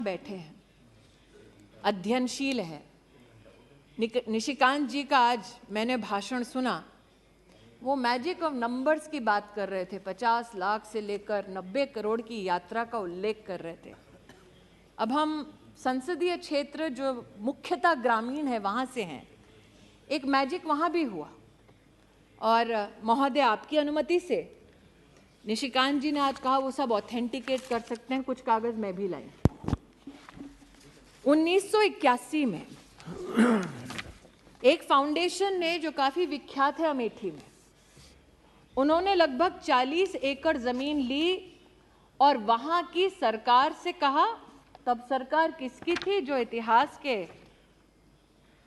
बैठे हैं, अध्ययनशील है। निशिकांत जी का आज मैंने भाषण सुना, वो मैजिक ऑफ नंबर्स की बात कर रहे थे। 50 लाख से लेकर 90 करोड़ की यात्रा का उल्लेख कर रहे थे। अब हम संसदीय क्षेत्र जो मुख्यतः ग्रामीण है वहाँ से हैं, एक मैजिक वहाँ भी हुआ। और महोदय, आपकी अनुमति से निशिकांत जी ने आज कहा वो सब ऑथेंटिकेट कर सकते हैं, कुछ कागज मैं भी लाई। 1981 में एक फाउंडेशन ने, जो काफी विख्यात है अमेठी में, उन्होंने लगभग 40 एकड़ जमीन ली और वहां की सरकार से कहा, तब सरकार किसकी थी, जो इतिहास के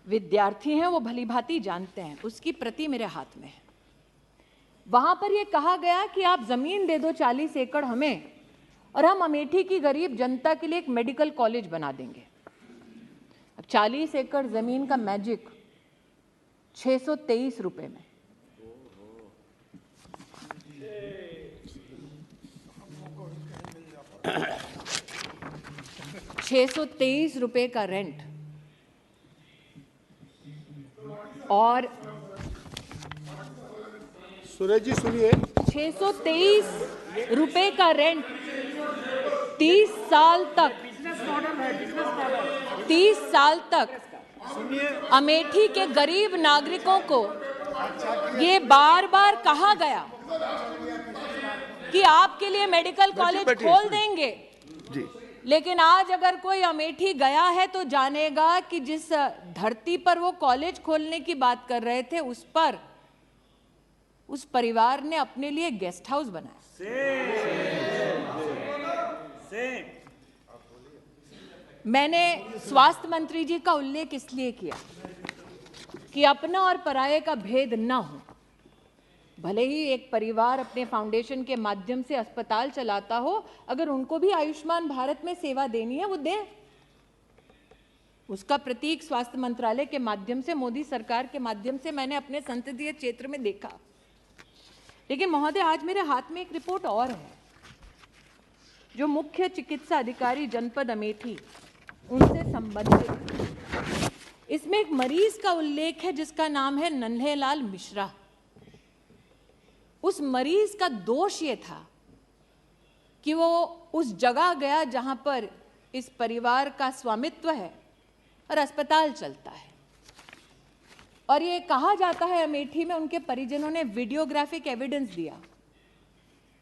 विद्यार्थी हैं वो भली भांति जानते हैं, उसकी प्रति मेरे हाथ में है। वहां पर यह कहा गया कि आप जमीन दे दो 40 एकड़ हमें, और हम अमेठी की गरीब जनता के लिए एक मेडिकल कॉलेज बना देंगे। अब 40 एकड़ जमीन का मैजिक 623 रुपए में। ₹623 का रेंट और सुरेश जी सुनिए, 623 रुपए का रेंट 30 साल तक, 30 साल तक अमेठी के गरीब नागरिकों को ये बार बार कहा गया कि आपके लिए मेडिकल कॉलेज खोल देंगे। लेकिन आज अगर कोई अमेठी गया है तो जानेगा कि जिस धरती पर वो कॉलेज खोलने की बात कर रहे थे, उस पर उस परिवार ने अपने लिए गेस्ट हाउस बनाया। मैंने स्वास्थ्य मंत्री जी का उल्लेख इसलिए किया कि अपना और पराये का भेद न हो। भले ही एक परिवार अपने फाउंडेशन के माध्यम से अस्पताल चलाता हो, अगर उनको भी आयुष्मान भारत में सेवा देनी है वो दे। उसका प्रतीक स्वास्थ्य मंत्रालय के माध्यम से, मोदी सरकार के माध्यम से मैंने अपने संसदीय क्षेत्र में देखा। लेकिन महोदय, आज मेरे हाथ में एक रिपोर्ट और है, जो मुख्य चिकित्सा अधिकारी जनपद अमेठी, उनसे संबंधित। इसमें एक मरीज का उल्लेख है जिसका नाम है नन्हेलाल मिश्रा। उस मरीज का दोष ये था कि वो उस जगह गया जहां पर इस परिवार का स्वामित्व है और अस्पताल चलता है, और ये कहा जाता है अमेठी में उनके परिजनों ने वीडियोग्राफिक एविडेंस दिया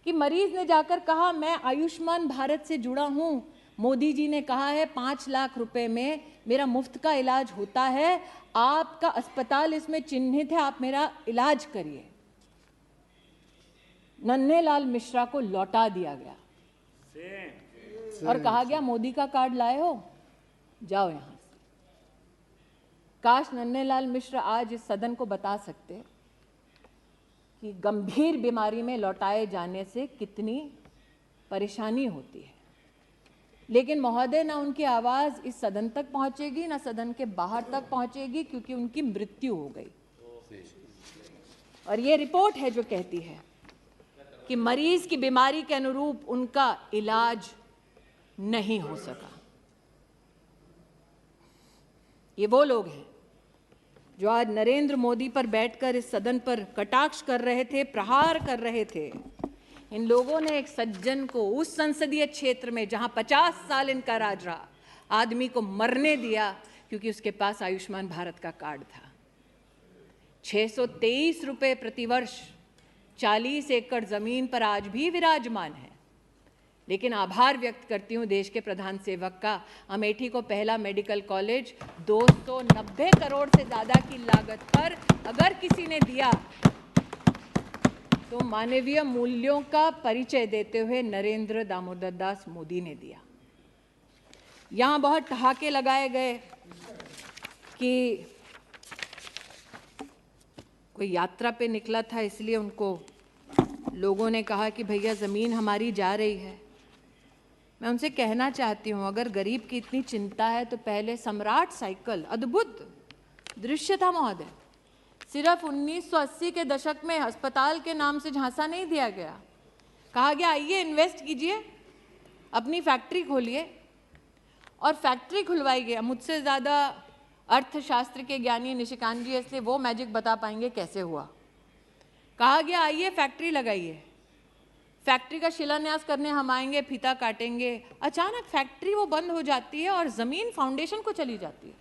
कि मरीज ने जाकर कहा, मैं आयुष्मान भारत से जुड़ा हूं, मोदी जी ने कहा है 5 लाख रुपए में मेरा मुफ्त का इलाज होता है, आपका अस्पताल इसमें चिन्हित है, आप मेरा इलाज करिए। नन्हेलाल मिश्रा को लौटा दिया गया और कहा गया, मोदी का कार्ड लाए हो, जाओ यहां से। काश नन्हेलाल मिश्रा आज इस सदन को बता सकते कि गंभीर बीमारी में लौटाए जाने से कितनी परेशानी होती है। लेकिन महोदय, ना उनकी आवाज इस सदन तक पहुंचेगी, ना सदन के बाहर तक पहुंचेगी, क्योंकि उनकी मृत्यु हो गई। और ये रिपोर्ट है जो कहती है कि मरीज की बीमारी के अनुरूप उनका इलाज नहीं हो सका। ये वो लोग हैं जो आज नरेंद्र मोदी पर बैठकर इस सदन पर कटाक्ष कर रहे थे, प्रहार कर रहे थे। इन लोगों ने एक सज्जन को उस संसदीय क्षेत्र में जहां 50 साल इनका राज रहा, आदमी को मरने दिया क्योंकि उसके पास आयुष्मान भारत का कार्ड था। 623 रुपए प्रतिवर्ष 40 एकड़ जमीन पर आज भी विराजमान है। लेकिन आभार व्यक्त करती हूं देश के प्रधान सेवक का, अमेठी को पहला मेडिकल कॉलेज 290 करोड़ से ज्यादा की लागत पर अगर किसी ने दिया तो मानवीय मूल्यों का परिचय देते हुए नरेंद्र दामोदर दास मोदी ने दिया। यहां बहुत ठहाके लगाए गए कि कोई यात्रा पे निकला था, इसलिए उनको लोगों ने कहा कि भैया जमीन हमारी जा रही है। मैं उनसे कहना चाहती हूं, अगर गरीब की इतनी चिंता है तो पहले सम्राट साइकिल, अद्भुत दृश्य था महोदय, सिर्फ 1980 के दशक में अस्पताल के नाम से झांसा नहीं दिया गया, कहा गया आइए इन्वेस्ट कीजिए, अपनी फैक्ट्री खोलिए। और फैक्ट्री खुलवाई गई। मुझसे ज़्यादा अर्थशास्त्र के ज्ञानी निशिकांत जी, इसलिए वो मैजिक बता पाएंगे कैसे हुआ। कहा गया आइए फैक्ट्री लगाइए, फैक्ट्री का शिलान्यास करने हम आएंगे, फीता काटेंगे। अचानक फैक्ट्री वो बंद हो जाती है और ज़मीन फाउंडेशन को चली जाती है।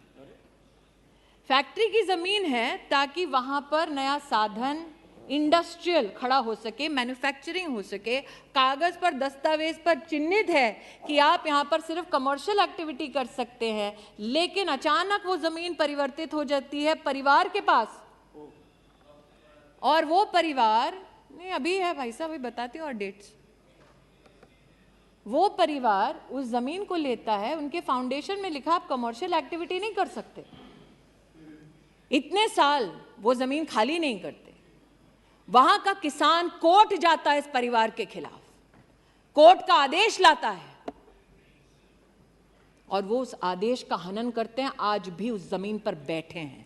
फैक्ट्री की ज़मीन है ताकि वहाँ पर नया साधन इंडस्ट्रियल खड़ा हो सके, मैन्युफैक्चरिंग हो सके। कागज़ पर, दस्तावेज पर चिन्हित है कि आप यहाँ पर सिर्फ कमर्शियल एक्टिविटी कर सकते हैं, लेकिन अचानक वो ज़मीन परिवर्तित हो जाती है परिवार के पास, और वो परिवार नहीं अभी है भाई साहब, अभी बताती हूँ और डेट्स। वो परिवार उस जमीन को लेता है, उनके फाउंडेशन में लिखा आप कमर्शियल एक्टिविटी नहीं कर सकते। इतने साल वो जमीन खाली नहीं करते। वहां का किसान कोर्ट जाता है इस परिवार के खिलाफ, कोर्ट का आदेश लाता है और वो उस आदेश का हनन करते हैं। आज भी उस जमीन पर बैठे हैं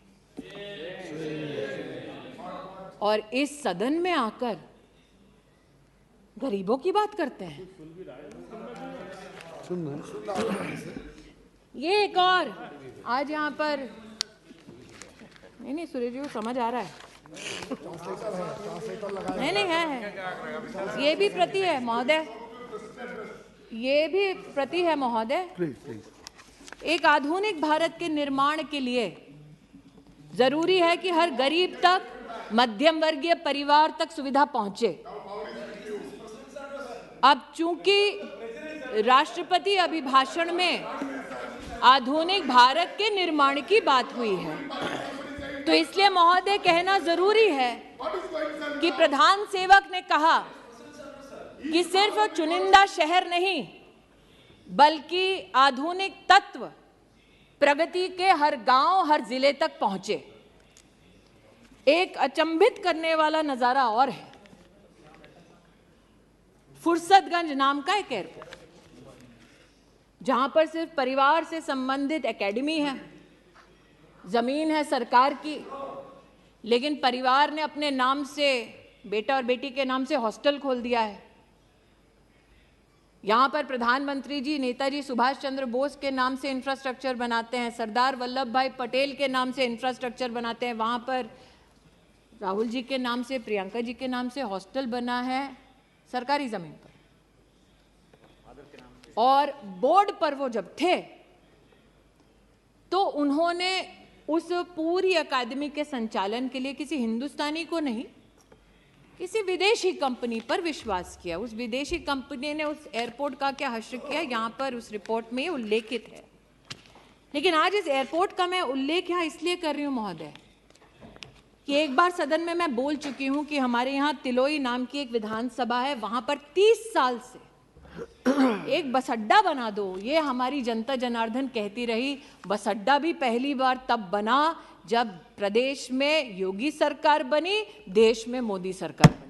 और इस सदन में आकर गरीबों की बात करते हैं। ये एक और आज यहाँ पर नहीं सुरेश जी को समझ आ रहा है, नहीं है। ये भी प्रति है महोदय, ये भी प्रति है महोदय। एक आधुनिक भारत के निर्माण के लिए जरूरी है कि हर गरीब तक, मध्यम वर्गीय परिवार तक सुविधा पहुंचे। अब चूंकि राष्ट्रपति अभिभाषण में आधुनिक भारत के निर्माण की बात हुई है, तो इसलिए महोदय कहना जरूरी है कि प्रधान सेवक ने कहा कि सिर्फ चुनिंदा शहर नहीं बल्कि आधुनिक तत्व प्रगति के हर गांव, हर जिले तक पहुंचे। एक अचंभित करने वाला नजारा और है, फुर्सतगंज नाम का एक एयरपोर्ट, जहां पर सिर्फ परिवार से संबंधित एकेडमी है, जमीन है सरकार की, लेकिन परिवार ने अपने नाम से, बेटा और बेटी के नाम से हॉस्टल खोल दिया है। यहाँ पर प्रधानमंत्री जी नेताजी सुभाष चंद्र बोस के नाम से इंफ्रास्ट्रक्चर बनाते हैं, सरदार वल्लभ भाई पटेल के नाम से इंफ्रास्ट्रक्चर बनाते हैं, वहाँ पर राहुल जी के नाम से, प्रियंका जी के नाम से हॉस्टल बना है सरकारी ज़मीन पर। और बोर्ड पर वो जब थे तो उन्होंने उस पूरी अकादमी के संचालन के लिए किसी हिंदुस्तानी को नहीं, किसी विदेशी कंपनी पर विश्वास किया। उस विदेशी कंपनी ने उस एयरपोर्ट का क्या हश्र किया, यहाँ पर उस रिपोर्ट में उल्लेखित है। लेकिन आज इस एयरपोर्ट का मैं उल्लेख यहाँ इसलिए कर रही हूँ महोदय कि एक बार सदन में मैं बोल चुकी हूँ कि हमारे यहाँ तिलोई नाम की एक विधानसभा है, वहाँ पर 30 साल से एक बस अड्डा बना दो, ये हमारी जनता जनार्दन कहती रही। बस अड्डा भी पहली बार तब बना जब प्रदेश में योगी सरकार बनी, देश में मोदी सरकार बनी।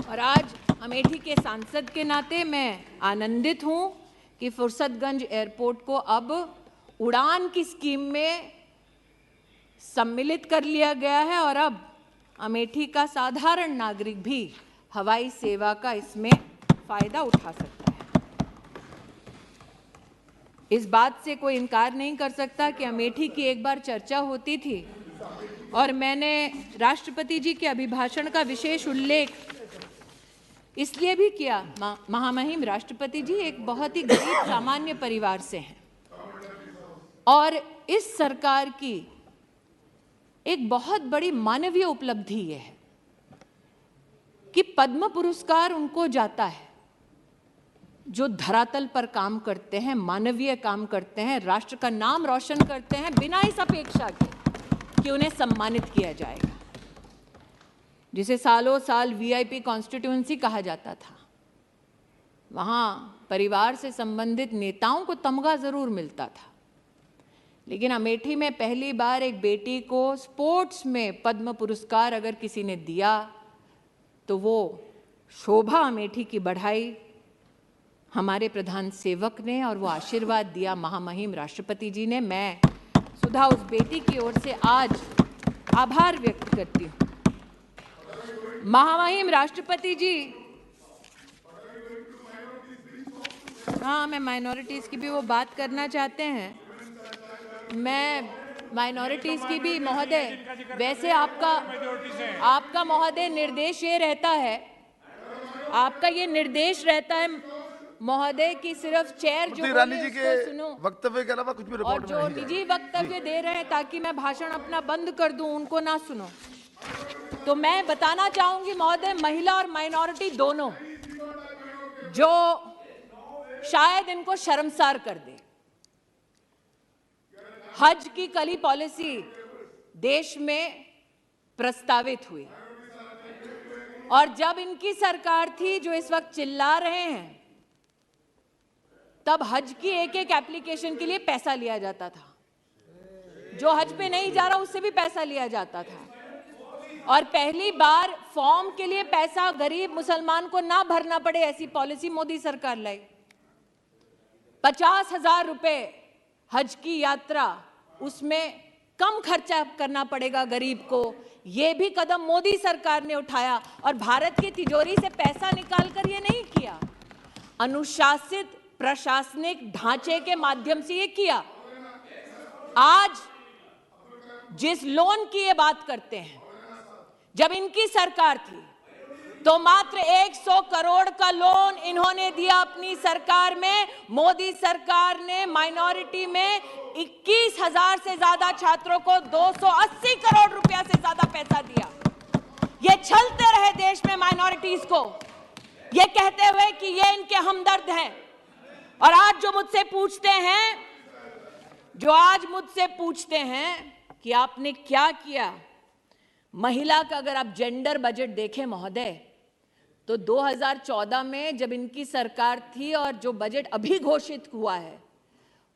और आज अमेठी के सांसद के नाते मैं आनंदित हूँ कि फुर्सतगंज एयरपोर्ट को अब उड़ान की स्कीम में सम्मिलित कर लिया गया है और अब अमेठी का साधारण नागरिक भी हवाई सेवा का इसमें फायदा उठा सकता है। इस बात से कोई इनकार नहीं कर सकता कि अमेठी की एक बार चर्चा होती थी और मैंने राष्ट्रपति जी के अभिभाषण का विशेष उल्लेख इसलिए भी किया। महामहिम राष्ट्रपति जी एक बहुत ही गरीब सामान्य परिवार से हैं और इस सरकार की एक बहुत बड़ी मानवीय उपलब्धि ये है कि पद्म पुरस्कार उनको जाता है जो धरातल पर काम करते हैं, मानवीय काम करते हैं, राष्ट्र का नाम रोशन करते हैं, बिना इस अपेक्षा के कि उन्हें सम्मानित किया जाएगा। जिसे सालों साल वीआईपी कॉन्स्टिट्यूएंसी कहा जाता था, वहाँ परिवार से संबंधित नेताओं को तमगा जरूर मिलता था, लेकिन अमेठी में पहली बार एक बेटी को स्पोर्ट्स में पद्म पुरस्कार अगर किसी ने दिया तो वो शोभा अमेठी की बढ़ाई हमारे प्रधान सेवक ने और वो आशीर्वाद दिया महामहिम राष्ट्रपति जी ने। मैं सुधा उस बेटी की ओर से आज आभार व्यक्त करती हूँ। महामहिम राष्ट्रपति जी हाँ, मैं माइनॉरिटीज़ की भी वो बात करना चाहते हैं। मैं माइनॉरिटीज़ की भी महोदय, वैसे आपका महोदय निर्देश ये रहता है, आपका ये निर्देश रहता है महोदय कि सिर्फ चेयर जो बोले उसको सुनो, वक्तव्य के अलावा कुछ भी रिपोर्ट में नहीं और जो निजी वक्तव्य दे रहे हैं ताकि मैं भाषण अपना बंद कर दूं, उनको ना सुनो। तो मैं बताना चाहूंगी महोदय, महिला और माइनॉरिटी दोनों, जो शायद इनको शर्मसार कर दे, हज की कल ही पॉलिसी देश में प्रस्तावित हुई और जब इनकी सरकार थी, जो इस वक्त चिल्ला रहे हैं, तब हज की एक एक एप्लीकेशन के लिए पैसा लिया जाता था। जो हज पे नहीं जा रहा उससे भी पैसा लिया जाता था। और पहली बार फॉर्म के लिए पैसा गरीब मुसलमान को ना भरना पड़े, ऐसी पॉलिसी मोदी सरकार लाई। 50,000 रुपए हज की यात्रा, उसमें कम खर्चा करना पड़ेगा गरीब को, यह भी कदम मोदी सरकार ने उठाया। और भारत की तिजोरी से पैसा निकालकर ये नहीं किया, अनुशासित प्रशासनिक ढांचे के माध्यम से ये किया। आज जिस लोन की ये बात करते हैं, जब इनकी सरकार थी तो मात्र 100 करोड़ का लोन इन्होंने दिया अपनी सरकार में। मोदी सरकार ने माइनॉरिटी में 21,000 से ज्यादा छात्रों को 280 करोड़ रुपया से ज्यादा पैसा दिया। ये छलते रहे देश में माइनॉरिटीज को, ये कहते हुए कि ये इनके हमदर्द हैं। और आज जो मुझसे पूछते हैं कि आपने क्या किया महिला का, अगर आप जेंडर बजट देखें महोदय, तो 2014 में जब इनकी सरकार थी और जो बजट अभी घोषित हुआ है,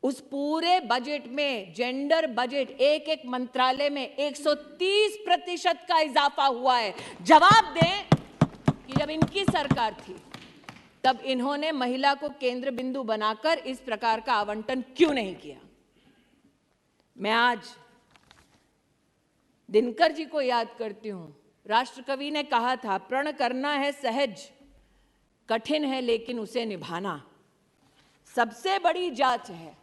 उस पूरे बजट में जेंडर बजट एक एक मंत्रालय में 130% का इजाफा हुआ है। जवाब दें कि जब इनकी सरकार थी तब इन्होंने महिला को केंद्र बिंदु बनाकर इस प्रकार का आवंटन क्यों नहीं किया। मैं आज दिनकर जी को याद करती हूं। राष्ट्रकवि ने कहा था, प्रण करना है सहज, कठिन है लेकिन उसे निभाना। सबसे बड़ी जांच है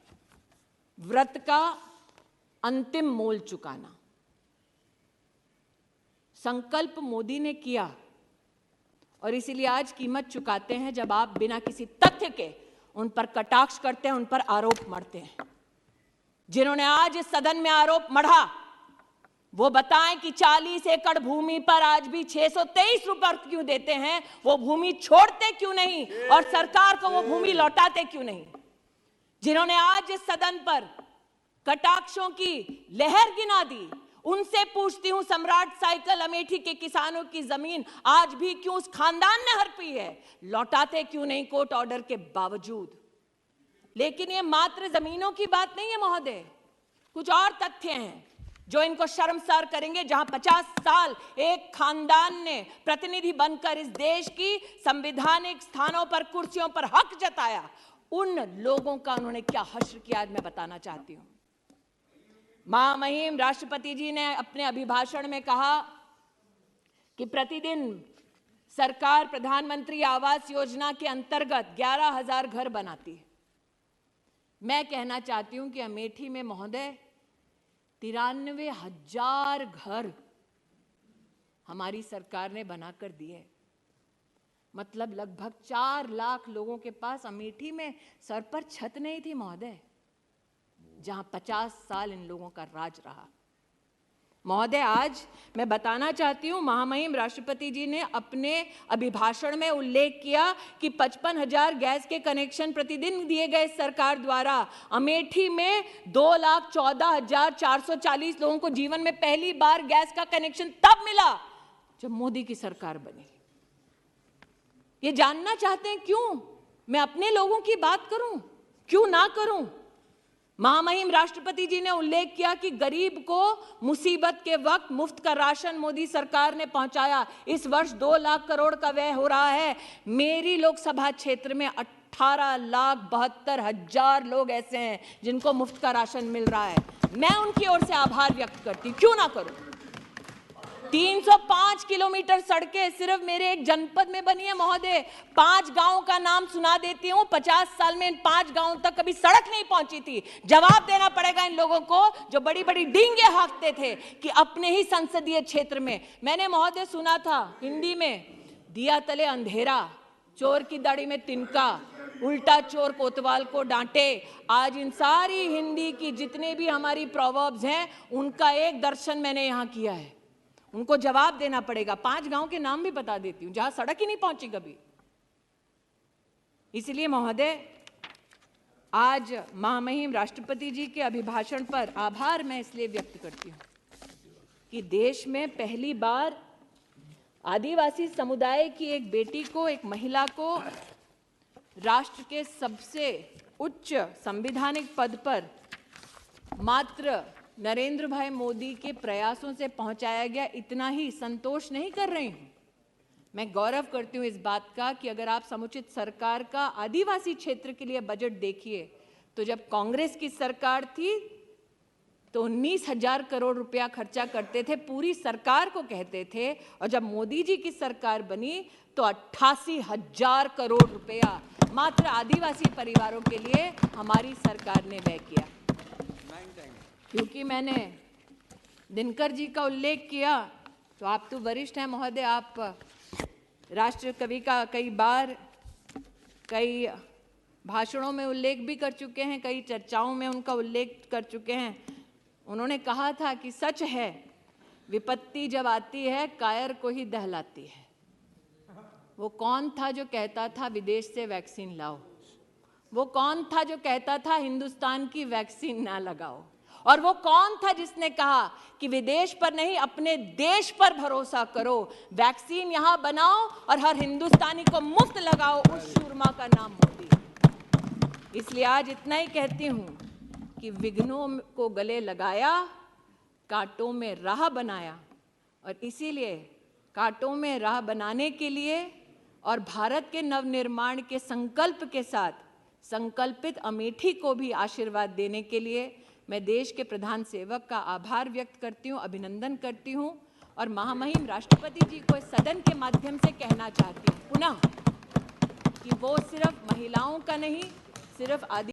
व्रत का अंतिम मोल चुकाना। संकल्प मोदी ने किया और इसीलिए आज कीमत चुकाते हैं, जब आप बिना किसी तथ्य के उन पर कटाक्ष करते हैं, उन पर आरोप मढ़ते हैं। जिन्होंने आज इस सदन में आरोप मढ़ा, वो बताएं कि 40 एकड़ भूमि पर आज भी 623 रुपए क्यों देते हैं, वो भूमि छोड़ते क्यों नहीं और सरकार को वो भूमि लौटाते क्यों नहीं। जिन्होंने आज इस सदन पर कटाक्षों की लहर गिना दी, उनसे पूछती हूं, सम्राट साइकिल अमेठी के किसानों की जमीन आज भी क्यों उस खानदान ने हड़पी है, लौटाते क्यों नहीं कोर्ट ऑर्डर के बावजूद। लेकिन ये मात्र जमीनों की बात नहीं है महोदय, कुछ और तथ्य हैं जो इनको शर्मसार करेंगे। जहां 50 साल एक खानदान ने प्रतिनिधि बनकर इस देश की संवैधानिक स्थानों पर, कुर्सियों पर हक जताया, उन लोगों का उन्होंने क्या हश्र किया, आज मैं बताना चाहती हूं। महामहिम राष्ट्रपति जी ने अपने अभिभाषण में कहा कि प्रतिदिन सरकार प्रधानमंत्री आवास योजना के अंतर्गत 11,000 घर बनाती है। मैं कहना चाहती हूं कि अमेठी में महोदय 93,000 घर हमारी सरकार ने बनाकर दिए। मतलब लगभग 4 लाख लोगों के पास अमेठी में सर पर छत नहीं थी महोदय, जहां 50 साल इन लोगों का राज रहा। महोदय, आज मैं बताना चाहती हूं, महामहिम राष्ट्रपति जी ने अपने अभिभाषण में उल्लेख किया कि 55,000 गैस के कनेक्शन प्रतिदिन दिए गए सरकार द्वारा। अमेठी में 2,14,440 लोगों को जीवन में पहली बार गैस का कनेक्शन तब मिला जब मोदी की सरकार बनी। ये जानना चाहते हैं क्यों मैं अपने लोगों की बात करूं, क्यों ना करूं। महामहिम राष्ट्रपति जी ने उल्लेख किया कि गरीब को मुसीबत के वक्त मुफ्त का राशन मोदी सरकार ने पहुंचाया। इस वर्ष 2 लाख करोड़ का व्यय हो रहा है। मेरी लोकसभा क्षेत्र में 18,72,000 लोग ऐसे हैं जिनको मुफ्त का राशन मिल रहा है। मैं उनकी ओर से आभार व्यक्त करती हूं, क्यों ना करूं। 305 किलोमीटर सड़कें सिर्फ मेरे एक जनपद में बनी है महोदय। 5 गांव का नाम सुना देती हूं। 50 साल में इन 5 गांवों तक कभी सड़क नहीं पहुंची थी। जवाब देना पड़ेगा इन लोगों को जो बड़ी बड़ी डींगे हाँकते थे कि अपने ही संसदीय क्षेत्र में। मैंने महोदय सुना था हिंदी में, दिया तले अंधेरा, चोर की दाढ़ी में तिनका, उल्टा चोर कोतवाल को डांटे। आज इन सारी हिंदी की जितने भी हमारी प्रोवर्ब्स हैं उनका एक दर्शन मैंने यहां किया है। उनको जवाब देना पड़ेगा। 5 गांव के नाम भी बता देती हूं जहां सड़क ही नहीं पहुंची कभी। इसलिए महोदय, आज महामहिम राष्ट्रपति जी के अभिभाषण पर आभार मैं इसलिए व्यक्त करती हूं कि देश में पहली बार आदिवासी समुदाय की एक बेटी को, एक महिला को राष्ट्र के सबसे उच्च संवैधानिक पद पर मात्र नरेंद्र भाई मोदी के प्रयासों से पहुंचाया गया। इतना ही संतोष नहीं कर रही हूं, मैं गौरव करती हूं इस बात का कि अगर आप समुचित सरकार का आदिवासी क्षेत्र के लिए बजट देखिए तो जब कांग्रेस की सरकार थी तो 19,000 करोड़ रुपया खर्चा करते थे, पूरी सरकार को कहते थे, और जब मोदी जी की सरकार बनी तो 88,000 करोड़ रुपया मात्र आदिवासी परिवारों के लिए हमारी सरकार ने व्यय किया। क्योंकि मैंने दिनकर जी का उल्लेख किया तो आप तो वरिष्ठ हैं महोदय, आप राष्ट्र कवि का कई बार कई भाषणों में उल्लेख भी कर चुके हैं, कई चर्चाओं में उनका उल्लेख कर चुके हैं। उन्होंने कहा था कि सच है विपत्ति जब आती है कायर को ही दहलाती है। वो कौन था जो कहता था विदेश से वैक्सीन लाओ? वो कौन था जो कहता था हिंदुस्तान की वैक्सीन ना लगाओ? और वो कौन था जिसने कहा कि विदेश पर नहीं अपने देश पर भरोसा करो, वैक्सीन यहां बनाओ और हर हिंदुस्तानी को मुफ्त लगाओ? उस शूरमा का नाम मोदी। इसलिए आज इतना ही कहती हूं कि विघ्नों को गले लगाया, कांटों में राह बनाया, और इसीलिए कांटों में राह बनाने के लिए और भारत के नवनिर्माण के संकल्प के साथ संकल्पित अमेठी को भी आशीर्वाद देने के लिए मैं देश के प्रधान सेवक का आभार व्यक्त करती हूँ, अभिनंदन करती हूँ, और महामहिम राष्ट्रपति जी को इस सदन के माध्यम से कहना चाहती हूँ पुनः कि वो सिर्फ महिलाओं का नहीं, सिर्फ आदि